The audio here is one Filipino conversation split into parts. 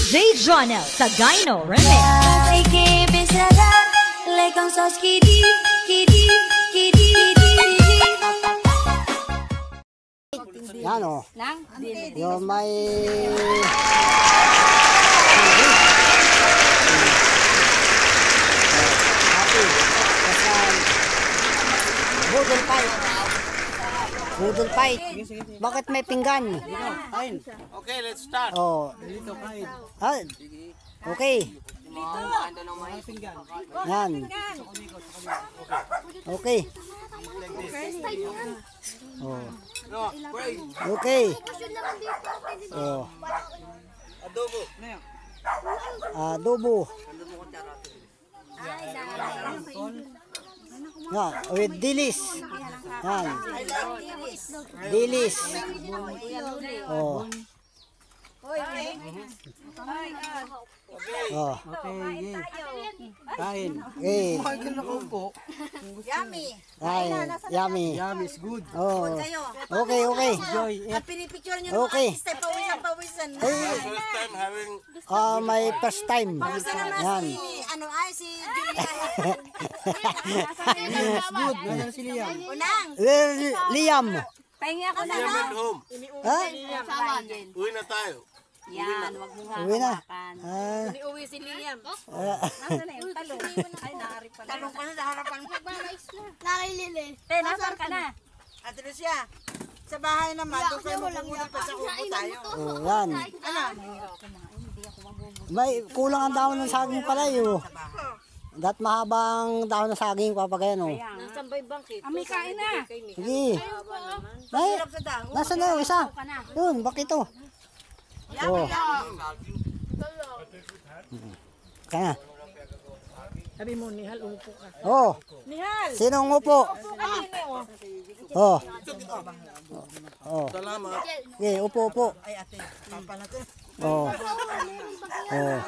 DJ Jonel Sagayno Remix. Yan o. Yung may... Budol fight. Budol fight. Bakit may pinggan? Okay, let's start. Oh. Ah, okay. Yan. Okay. Oh. Okay. Oh. Adobo. Adobo. Yan, with dilis. Yan. Dilis. Oh. Oh. Kain. Okay. Yummy. Ay, yummy. Yum is good. Oh. Kayo. Okay, okay. Joy. Ang pinipicture nyo Okay. artist ay pawisan. First time having My first time. Pawisan naman Yan. si Julia. Is good. Ganyan si Liam. Unang. Liam. Pahingi ako na Liam at home. Ha? Uwi na tayo. Yan, wag mo Uwi na. Uwi si Liam. Nasaan na yung talong? Ay, nakarip pa na. Talong ka na sa harapan mo. Nanay Lili. Nasaan ka na? Ate Lucia, sa bahay naman, doon kayo mapupunta pa sa kubo tayo. Oh, yan. Ano? May kulang ang dahon ng saging pala yun. Dat mahabang dahon ng saging papagayan oh. Nasaan ba yung bangkit? Ami, kain na. Sige. Ay, nasa na yung isa? Yun, bakit ito? Oh. Kaya. Sabi mo, Nihal, umupo ka. Oh. Nihal! Sinong upo? Oh. Oh. Salamat. Okay, upo. Ay ate, papa na to. Oh. Oh.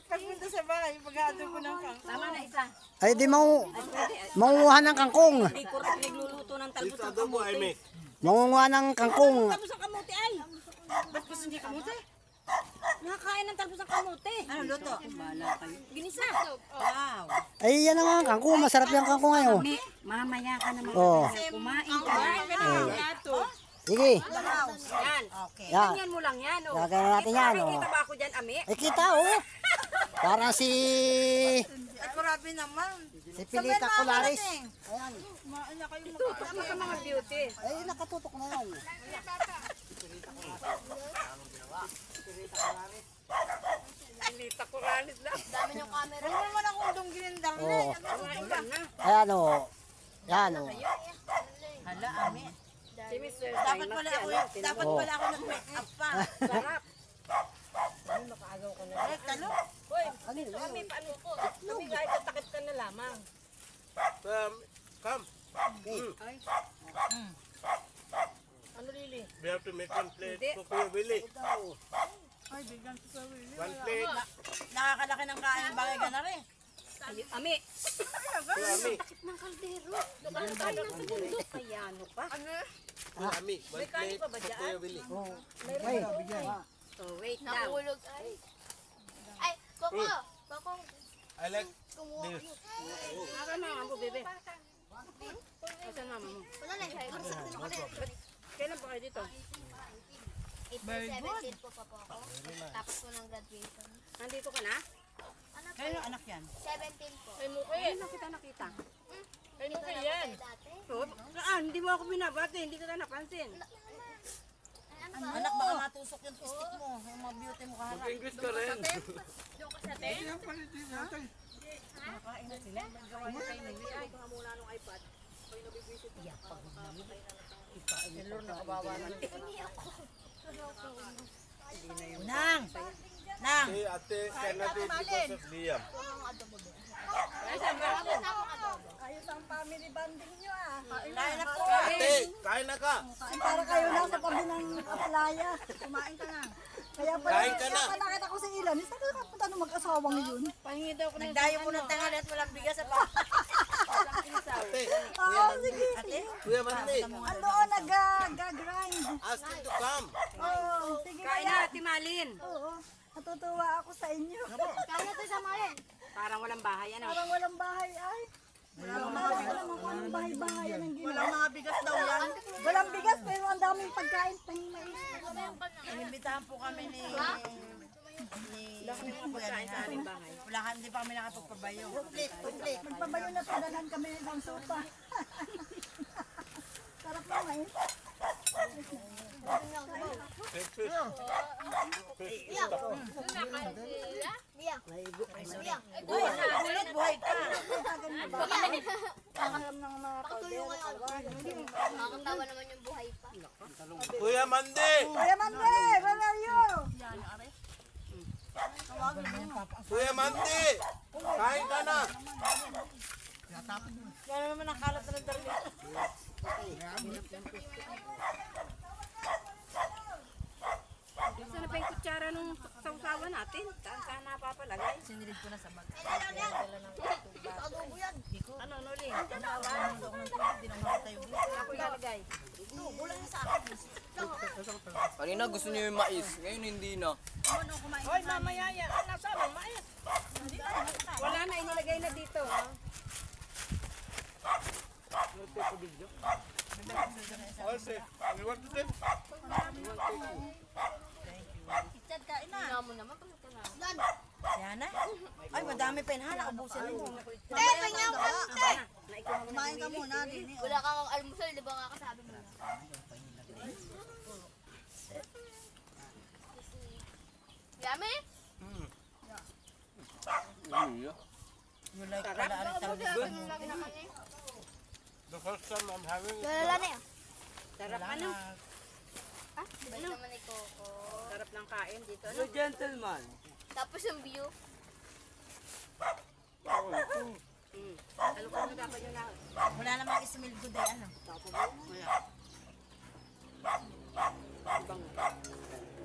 Pagpunta sa bahay, pag-aadol ko ng kang. Tama na isa. Ay, di mangunguha ng kangkong. Hindi ko rin nagluluto ng talbos Dito adobo ay make. Mangunguha ng kangkong. talbos ng kamote ay. Ba't gusto niya kamote? Nakakain ng talbos ng kamote. Ano luto? Ginisa. Wow. Ay, yan ang mga kangkong. Masarap yung kangkong ngayon. Mamaya ka naman. Oh. Kumain ka. Sige. Yan. Okay. Yan. Yan mo lang yan. Oh. Lagyan natin yan. Oh. Kita ba ako dyan, Ami? Ay, kita oh. Parang si... Ay, grabe naman. Si Pilita Colares. Ito, tama sa mga beauty. Ay, nakatutok na yan. Pilita Colares lang. Dami yung camera. Huwag mo naman akong dong ginindang na. Oh. Ayan oh. Yan oh. Hala, Ami. Dapat pala ako nag-make up pa. Sarap. Makaagaw ko na. Ay, talo. Hoy, Ami, paano ko? Ami, kahit takit ka na lamang. Come. Ano, Lili? We have to make one plate for Kuya Willie. One plate. Nakakalaki ng kain, bagay ka na rin. Ami. Ami. Ng kaldero. Ano kain ng bundok? Kaya ano pa? Ami. One plate for Kuya Willie. Ay. Oh, wait lang. Nakulog ay. Ay, Coco. Coco. I like this. Naka mama mo, bebe. Asan mama mo? Wala na siya. Kailan pa kayo dito? April 17 po pa po ako. Tapos po ng graduation. Nandito ka na? Anak Kailan anak yan? 17 po. Ay, Muki. Ay, nakita. Ay, Dito Muki na yan. po dati. Hindi mo ako binabati, hindi kita napansin. Anak, baka matusok yung stick mo, yung mga beauty mo kaharap. English ka rin. Nakain na sila. Gawa niya kayo nag-i. Ay, kuha muna nung iPad. Kung yung nabibisit ko. Yeah, pag makamatay na lang. Lord, nakabawa na. Nang! Nang! Hey, ate, cannot eat because of Liam. Ayos ang family bonding nyo ah. Kain na po. Ate, kain na ka. Para kayo nasa tabi ng playa. Kumain ka na. Kaya pala, Kain ka na. nakita ko si Ilan. Isa ka punta ng mag-asawang yun. Pahingi daw ko ng... Nagdayo mo ng tangali at walang bigas sa pa. Ate, Oo, sige. Kuya Mandi. Andoon, nag-grind. Ask him to come. Oo, sige Kain kaya. na, Timalin. Oo, natutuwa ako sa inyo. Kaya to sa malin. Parang walang bahay, ano? Parang walang bahay ay. Walang bahay-bahay ng ginawa. Walang mga bigas daw yan. Walang bigas pero ang daming pagkain. Tanging mais. Inimbitahan po kami ni pagkain sa aming bahay. Wala ka, hindi pa kami nakapagpabayo. Uplik. Magpabayo na padalan kami ng sopa. Sarap ng mais. Uy, nagulat, buhay ka. Alam ng mga Pakatulungan ako. Nakakatawa naman yung buhay pa. Kuya Mandi. Kuya Mande, where are you? Kuya Mandi. Kain ka na. Gano'n naman ang kalat na ng darmi. Saan na pa yung kutsara nung sausawa natin? Saan napapalagay? Sinilid ko na sa bag. Ano, Noli? Ako ilalagay. Kanina gusto niyo yung mais, ngayon hindi na. Hoy, mamaya yan. Nasaan ang mais? Wala na, inilagay na dito. Also, you want to dip? Nga mo naman. Yan na. Ay, madami pa yun ha. Nakabusin mo. Tingnan ko kante. Kumain ka muna din. Wala kang almusal, di ba kakasabi mo na? Yummy? You like pala arit talaga. The first time I'm having it. Lalala na yan. Sarap ano? Balik naman ni Coco. Sarap ng kain dito. Ano? Gentleman. Tapos yung view. Ano ko na dapat yun na? Wala namang ismil good eh. Ano? Wala.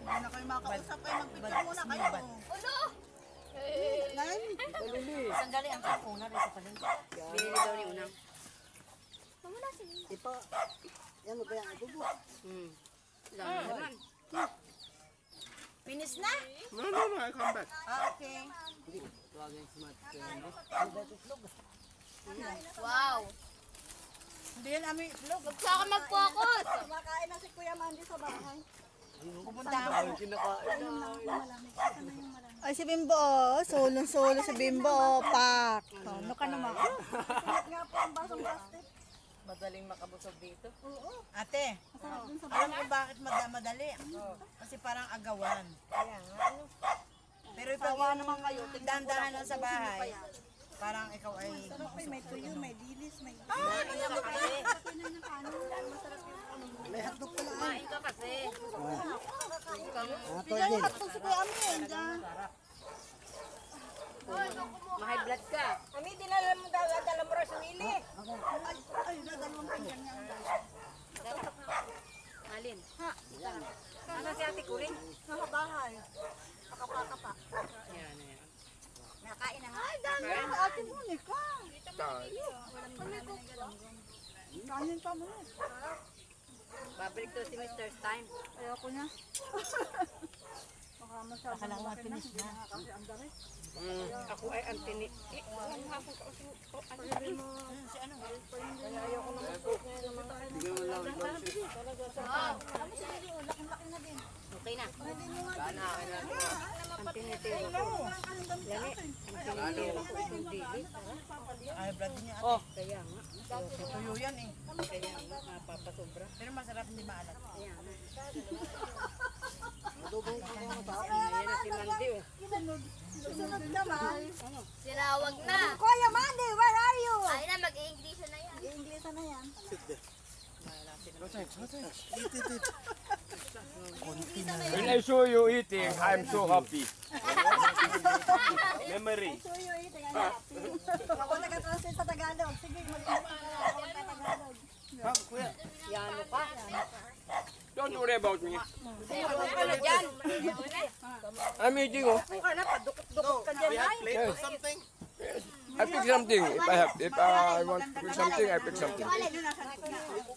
Hindi na kayo makausap kayo. Magpicture muna kayo. Ulo! Sandali ang kapuna rin sa palengke. Binili daw ni Unang. Pamula si Ipa, yan mo ba yan? Ibubo. Lang naman. Finish na? No, no, no, I come back. Okay. Wow! Hindi yan amin itlog. Huwag ka mag-focus! Kumakain na si Kuya Mandy sa bahay. Pupunta ako. Ay, si Bimbo, solo si Bimbo, pak. Ano ka naman? Sinat nga po ang basong plastic. Madaling makabusog dito. Ate, alam mo bakit madali? Kasi parang agawan. Pero ipag naman kayo, dandahan lang sa bahay. Parang ikaw ay May tuyo, may dilis, may... May hotdog pala. kumain ka kasi. Bigyan yung hotdog si Kuya Amin. Ma-high blood ka. Kami, dinala mo dala mo rin sa mili. Ay, dalawang pinggan niya. Alin? Ano si ate Kuring? Nakabahay. Nakapaka. Yan, yan. Nakain na nga. Ay, dami. Ate Monica. Kanin pa mo. Babalik to si Mr. Stein. Ayoko na. Baka masyadong Akala ko malaki na. finish na. Kasi ang dami. Ako ay antini. Ang hapon ka uso. Si ano? Kaya ayoko na okay na. Antinitero ko. Yan eh. Antinitero ko itong dili. Ay, blood niya. Oh. Kaya nga. Tuyo yan eh. Kaya nga. Napapasobra. Pero masarap hindi maalat. Kaya nga. Ayan na si Mandy oh. Susunod naman. Sinawag na! Kuya Mandy, where are you? Ay na, mag-i-English na yan. I-English na yan. When I saw you eating, I'm so happy. Memory. Suyo, tingnan Ako nag-translate sa Tagalog. Sige, mag-Tagalog. Kuya. Yano ka. Don't worry about me. Ano pala dyan? I'm eating, oh. Ano ka na? Padukot-dukot ka We dyan have ay. plate or something? I pick something. If I want to pick something, I pick something.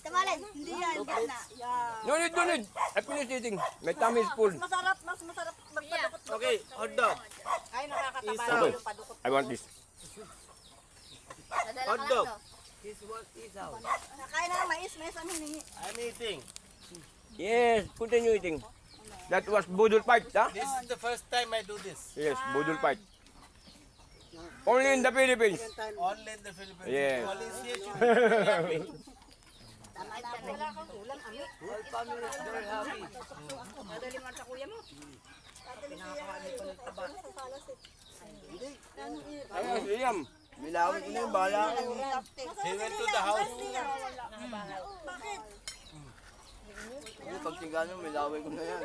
Tamalin. Hindi yan, gitna. Yan. No need, no need. I finish eating. My tummy is full. Mas masarap magpadukot. Okay, hot dog. Ay, nakakataba Isa. Okay. yung padukot. I want this. Dadala Hot ka dog. lang to. Nakain na ng mais, mais ang hiningi. I'm eating. Yes, continue eating. That was budol fight, huh? This is the first time I do this. Yes, budol fight. Only in the Philippines. Only in the Philippines. Yes. Only here should be very happy. Wala kang ulam, ami. Whole family is very happy. Madali man sa kuya mo. Ayos, Liam. Milawin ko na yung bala. He went to the house. Pag tingnan mo, milawin ko na yan.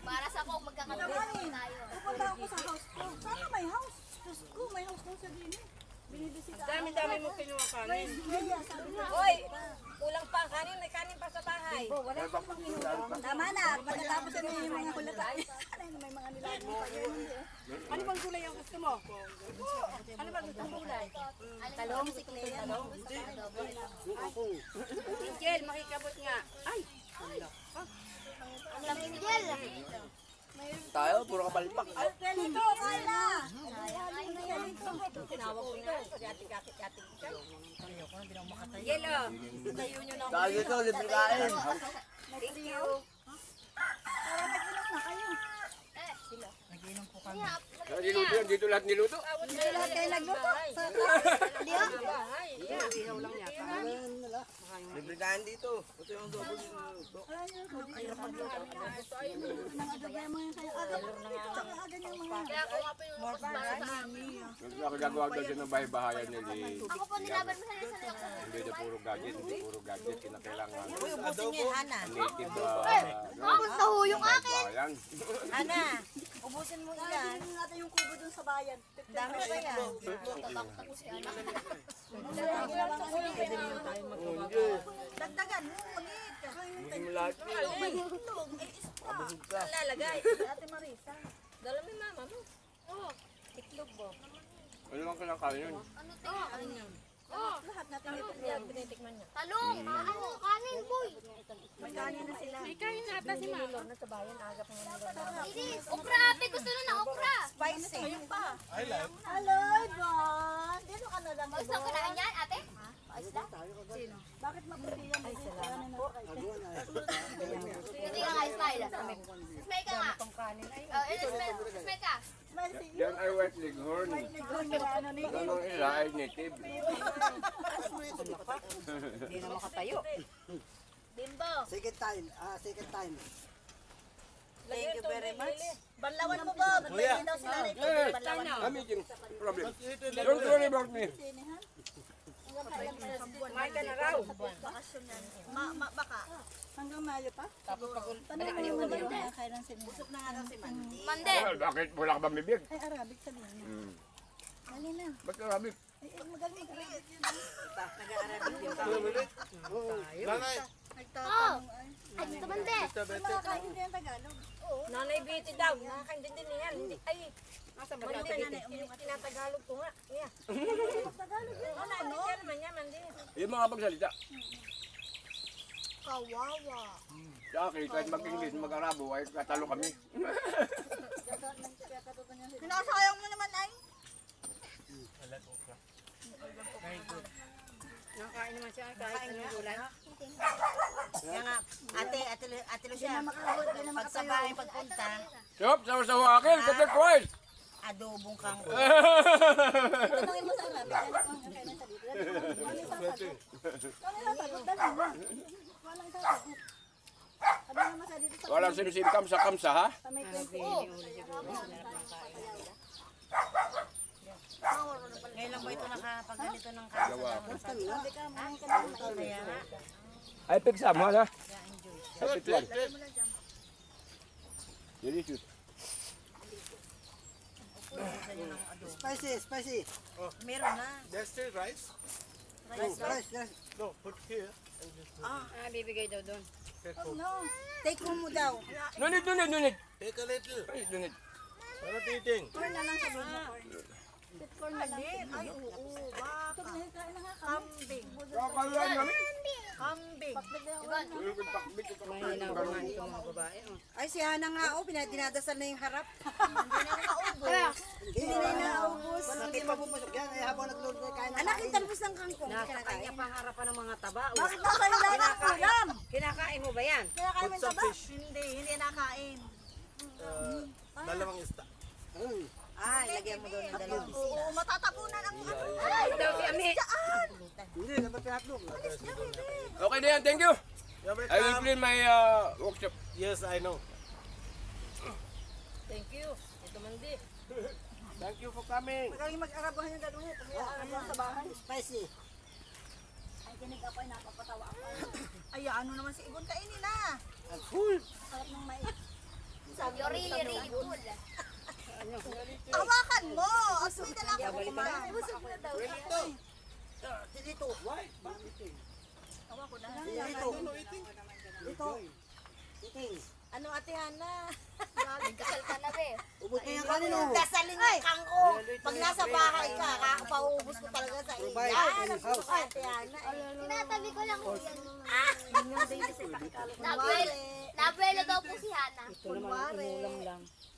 Para sa kong magkakatabi tayo. Pupunta ako sa house ko. Sana may house. Diyos ko, may house ko sa din eh. Binibisita. Dami-dami mo kinuha kanin. Sabi niya, Hoy, kulang pa ang kanin. May kanin pa sa bahay. tama na. Pagkatapos na yung mga kulatan. May mga nilagang pa yun. Ano bang gulay ang gusto mo? Ano bang gusto mo gulay? Talong, sikle. Talong. Angel, makikabot nga. Ay, Ang lamig gel. Tayo, puro kapalpak. Dito, kain na. tinawag ko nga. Kasi ating-ating siya. Yelo, tayo nyo na. Tayo dito, libre kain. Thank you. Niluto yan, dito lahat niluto. Lahat kayo nagluto. Hindi ah. Bahay. Ihaw lang yata. Libre kain dito. Ito yung double niluto. Kaya ako nga po yung bahay. Ako gagawa daw siya ng bahay-bahayan nila. Ako po nilaban mo sa sarili ako. Hindi na puro gadget, hindi puro gadget. Kinakailangan Uy, ubusin niyo yan, Ana. native Punta ho yung akin. bahayan. Ana, ubusin mo yan. Tingnan natin yung kubo dun sa bayan. Dami pa yan. Tatakta ko si anak. Dagdagan mo, ulit. Hindi mo lahat yun. Ang lalagay. Ate Marisa. Dala mo yung mama mo. Oo. Itlog mo. Ano lang ka lang kain yun? Ano to? Lahat natin ito. Tinitikman niya. Talong. Ano? Kanin, boy. May kanin na sila. May kain nata si mama. Na sa bayan, agap mo na. Iris. Okra. Ate, gusto na ng okra. Spicy. Ayun pa. I like. Hello, Bon. Dito ka na lang. Gusto ko na yan, ate? Ayos lang. Bakit maputi yan? Ay, salamat po. Hindi ka nga, smile. Smile ka nga. Smile ka. Yan ay white leghorn. Ganong ila ay native. Hindi na makatayo. Bimbo. Second time. Second time. Thank you very much. Banlawan mo, Bob. Kuya. Daw sila rin. Yes, I'm eating. Problem. Don't worry about me. Kumain ka na raw. Baka. Hanggang Mayo pa? Tapos pag Tanong mo naman yung kailan sila. Busog na nga daw si Mandy. Mande. Well, bakit wala ka bang bibig? Ay, Arabic sabihin mo. Dali lang. Ba't Arabic? Ay, magaling ka. nag-aarabig din pa. Nanay, Oh. Ay, dito mande. Nakakain din ang Tagalog. Nanay Betty daw. Nakakaintindi niya yan. Hindi, ay. Nasa ba Nanay Betty? Tinatagalog ko nga. Niya. Tagalog yun. Ano? Kaya naman niya, Mandi. Yung mga pagsalita. Kawawa. Sa akin, kahit mag-English, mag-Arabo, ay katalo kami. Sinasayang mo naman ay. Nakakain naman siya kahit anong gulay. Kaya nga, ate Lucia, pag sa bahay pagpunta, Yup, sawa-sawa akin, kapit twice. adobong kang Tanungin mo sa Arabic. Ano ang kailan sa dito? Ano yung sasagot? Dali mo. Walang sasagot. Sabi naman sa dito sa Walang sinusim kamsa-kamsa, ha? may 20. Ngayon lang ba ito nakapagganito ng kasama? Sabi ka, mga kanina. Kaya nga, I pick some, ha? I pick one. Delicious. Spicy, spicy. meron na. there's still rice? Rice, rice. No, put here. Bibigay daw doon. No. Take home mo daw. No need, no need, no need. Take a little. No need, no need. What are you eating? Corn na lang sa loob na corn. Sweet corn na lang. Ay, oo, baka. Kain na nga Kambing. Kakaluan namin. Kambing. Pakbit ito. Mahina ko man ito mga babae. Ay, si Hana nga, dinadasal na yung harap. Hindi na naubos. Hindi mapupusok yan. Eh, habang nagload na kain. Anak, yung talbos ng kangkong. Kinakain niya pang harapan ng mga taba. Bakit nasa ilalim ng ulam? Kinakain mo ba yan? Kaya kain mo Put some ba? fish. Hindi nakain. Dalawang isda. Ay, lagyan mo doon ng dalawang Oo, matatabunan ang ano. Ay, daw si Ami. Hindi, dapat pinatlog. Okay na yan, thank you. You're I will welcome. clean my workshop. Yes, I know. Thank you. Ito man di. Thank you for coming. Magaling mag-arabahan yung dalawa nito. Kaya arabahan sa bahay. Spicy. Ay, kinig ako ay napapatawa ako. Ay, ano naman si Ibon kainin na. Full. Sarap ng mais. You're really cool. Hawakan mo! Asli na lang ako kumain. Busog na daw. Dito. Why? Hawa ko na. Dito. Dito. Eating. Ano, Ate Hana? Nagkasal ka na, be. Ubod na yung kanin oh. Dasalin yung kangkong. Pag nasa bahay ka, pauubos ko talaga sa iyo. Provide Yan, in ang house. suka, Ate Hana. Tinatabi ko lang po yan. Yung baby sa pakikalo. Nabuelo daw po si Hana.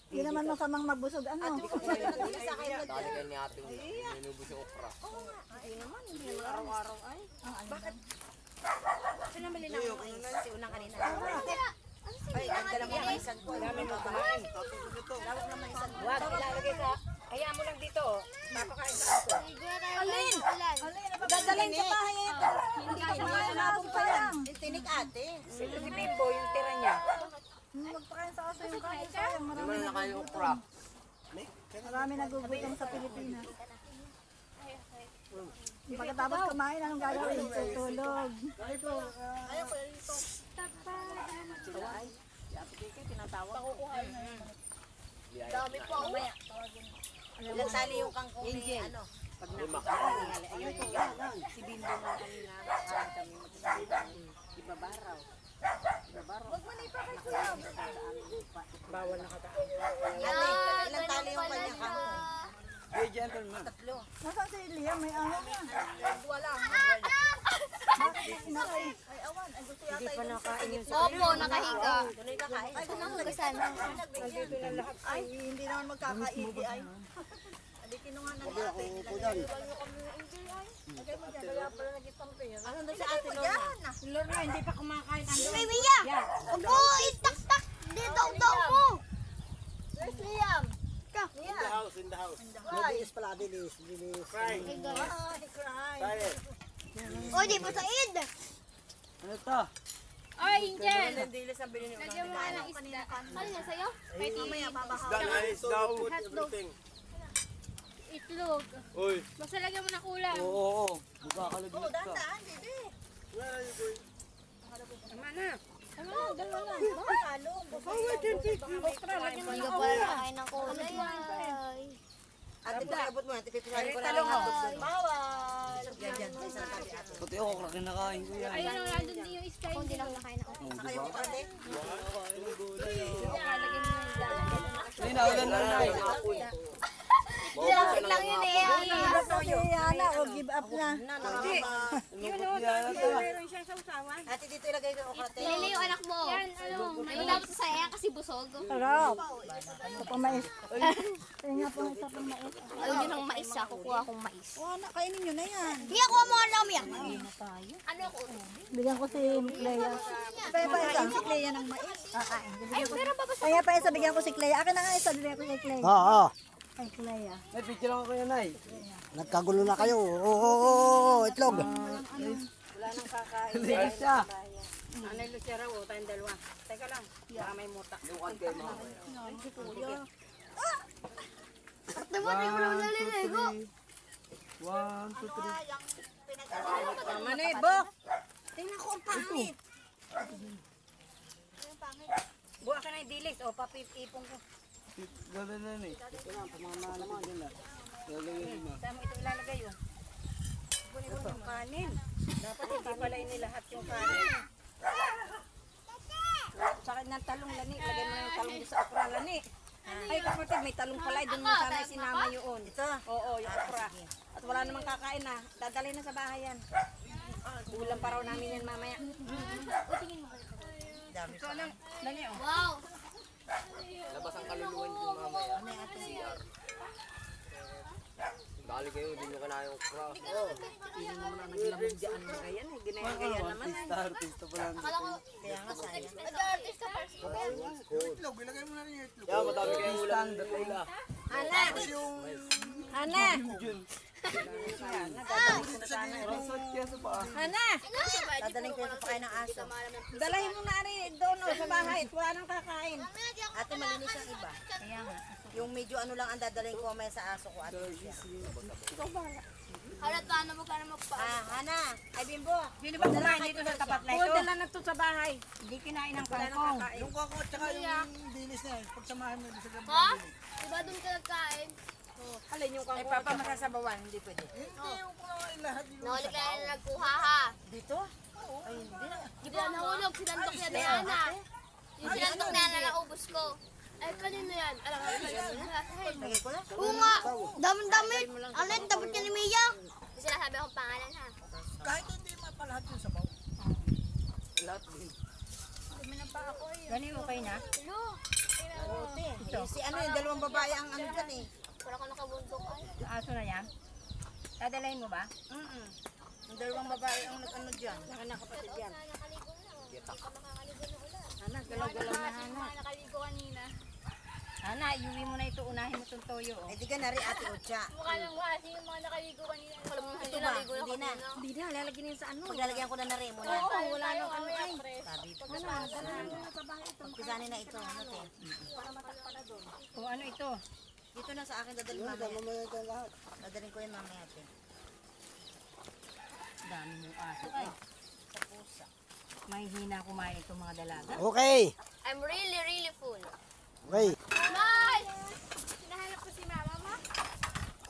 Hindi naman masamang magbusog. Ano? Sa akin, Dali kayo ni ate mo. Minubos yung okra. ay naman, hindi naman araw-araw ay. Bakit? Sino naman linang si unang kanina? Ay, ang dala mo ng isang ko. Dami mo kumain. Lawak naman isang ko. Wag, ilalagay ka. Kaya mo lang dito. Papakain ka ako. Alin? Alin? Dadalhin sa bahay yan. Hindi ka kumain na pa yan. Tinik ate. Si Bimbo, yung tira niya. Magpakain sa aso yung kain. Sayang, Hindi mo na kayo okra. marami nagugutom sa Pilipinas. Pagkatapos kumain, anong gagawin? Tutulog. Dami po. Ilang tali yung kangkong ni ano? Pag nakakain, ayun yung si Bimbo nga kanina. Kain kami ibabaraw. Huwag mo na ipakay ko lang. Bawal na kataan. Yan. Ilang tali yung kanyang kangkong? Hey, gentleman. Tatlo. Nasaan si Liam? May ahon na. Wala. Inakay. Ay, awan. Ay, gusto yata Hindi pa nakain yung Opo, nakahiga. Tuloy kakain. Ay, kung Hugasan. Nandito na lahat. ay, hindi naman magkakaigi ay. Hindi kinuha ng ate. Upo dyan. Lagay mo dyan. Kaya pala nag-istampe yun. Ano doon si ate Lorna? Si Lorna, hindi pa kumakain. May Mia! Opo, itak-tak! Dito daw mo! Where's Liam? In the house, in the house. Bilis pala, bilis. Bilis. Fry. Ay, cry. Fry it. O, di pa Said! Ano to? Ay, Angel! Nandilis ang bilhin yung Lagyan mo nga ng isda. Ano yan sa'yo? Mamaya, babahaw. Done, I saw you put everything. Itlog. Oy, Basta lagyan mo ng ulam. Oo. Magkakalaglag ka. Daan, Dede. where are you going? Tama na. Ano na, dalawa lang. Bakit halo? Hindi ka pala nakain ng kulay. Ay. Ate, pakiabot mo. Ate, pipisahin ko na lang hotdog doon. Bawal. Yan, yan. Sa isang tabi ate. Pati okra kinakain ko yan. Ayun ang nandun din yung sky. Hindi lang nakain ako. Saka yung ate. Ay, naulan na na. Lapit lang yun eh. Si Hana, o give up na. Ate, dito ilagay ko yung ate. Lili yung anak mo. Yan, ano. May dapat sa saya kasi busog. Sarap. Ito pa mais. Kaya nga po, isa pang mais. Ayaw nyo ng mais siya. Kukuha akong mais. Wala, kainin nyo na yan. Hiya, kuha mo ang lamia. Ano ako? Bigyan ko si Clea. Kaya pa isa, si Clea ng mais. Ay, meron pa ba sa... Kaya pa isa, bigyan ko si Clea. Akin na nga isa, bigyan ko kay Clea. Oo. Ay, Clea. May picture ako kuya Nay. Nagkagulo na kayo. Oo, itlog. Wala nang kakain. Ligas siya. Anay Lucia raw, tayong dalawa. Teka lang, baka may muta. Lukan kayo mga. Diba, di mo lang naliligo. 1, 2, 3. Tama na eh, Bok! Tingnan ko ang pangit. Buha ka na yung dilis. O, papipipong ko. Ganda na eh. Ito na, pamama naman. Yan na. Lalagyan mo. Saan mo ito ilalagay yun? Kunin mo yung kanin. Dapat hindi pala inilahat yung kanin. Sa akin ng talong lani. Lagay mo na yung talong sa okra lani. Ay, kapatid, may talong pala. Doon mo sana sinama yun. Ito? Oo, yung okra. At wala namang kakain na. Dadalhin na sa bahay yan. Ulam pa raw namin yan mamaya. Ito lang. Dali, oh. Wow! Labas ang kaluluwan din mamaya. CR. Dali kayo, hindi nyo kaya yung cross. Hindi naman na naglamagdaan na ganyan. Ginaya-gaya naman. Artista pa lang. Akala ko, Kaya nga sayang. nag-artist ka pa. Itlog, ilagay mo na rin yung itlog. Kaya madami kayong ulam. Ula. Ana! Ana! Ana! Dadaling ko yung pakain ng aso. Dalahin mo na rin doon sa bahay. Wala nang kakain. Ate, malinis ang iba. Kaya nga. Yung medyo ano lang ang dadalhin ko mamaya sa aso ko. Ate, Halat paano mo ka na magpa... Hana! Ay, Bimbo! Hindi ba kumain dito sa tapat na ito? Oo, dala na ito sa bahay. Hindi kinain ng kangkong. Yung kwako at saka yung dinis niya, pagsamahin mo sa gabi. Ha? Diba doon ka nagkain? Alin yung kangkong? Ay, papa, masasabawan. Hindi pwede. Hindi yung kumain lahat. Nahuli ka na nagkuha ha. Dito? Ay, hindi na. Di ba nahulog? Sinandok niya Diana. Yung sinandok na naubos ko. Ay, kanino yan? Alam mo, kanino yan? Lagay ko na. Oo nga! Dami-dami! Alin, dapat ka ni Mia? Sinasabi akong pangalan ha. Kahit hindi mapalahat yung sabaw. Gani, okay na? Hello! Ito. Si ano yung dalawang babae ang ano dyan eh. Wala ko nakabundok ay. Aso na yan? Dadalahin mo ba? Yung dalawang babae ang nag-ano dyan. Nakapatid yan. Nakaligo na. Hindi ka makakaligo na ulan. Hana, galaw-galaw na Hana. Nakaligo kanina. Hana, iuwi mo na ito. Unahin mo itong toyo. Oh. Eh di ka na rin ate Ocha. Mukha nang wasi yung mga nakaligo kanina. Alam mo, Ito ba? Hindi na. Hindi na. Lalagyan yun sa ano. Paglalagyan ko na na rin mo na. Oo, wala nang ano ay. Sabi ko na. Pagpisanin na ito. Ano te? O ano ito? Dito na sa akin dadalhin mamaya. Mamaya ka lahat. Dadalhin ko yan mamaya te. Dami mo aso. Ay. Sa pusa. May hina kumain itong mga dalaga. Okay. I'm really full. Okay. Mal! Hinahanap ko si mama mo?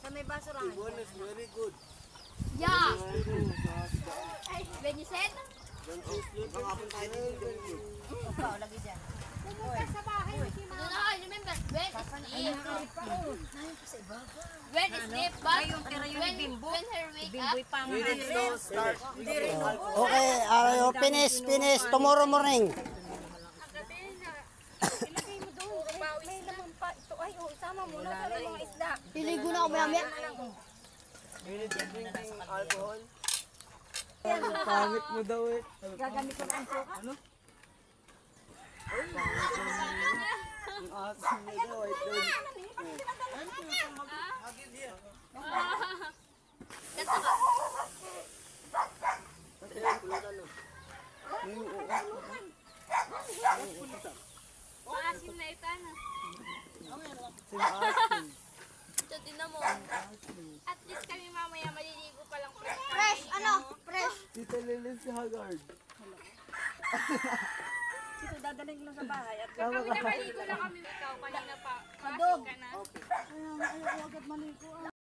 Sa may baso lang. One is very good. Yeah! Ay, when you said? Ikaw, lagi dyan. Doon na kayo, remember? When is sleep? When is sleep? But Ay, yung tira yung bimbo. when her wake up, Bimboy pa ang Okay, finish tomorrow morning. Ilagay mo doon. May laman pa. Ito ay, isama mo na sa mga isda. Liligo na ako mamaya. Alcohol. Pangit mo daw eh. Gagamit ko na ang suka. Ano? Ang asim mo daw eh. Ganto ba? Maasim na ito, ano? Ito, tinan mo. At least kami mamaya maliligo pa lang. Fresh, ano? Fresh. Tita Lilin si Haggard. Ito, dadalhin ko lang sa bahay. At Kami nakaligo na kami. Ikaw, kanina pa. Kadog. Ka na. Ayaw, ayaw ko agad maligo.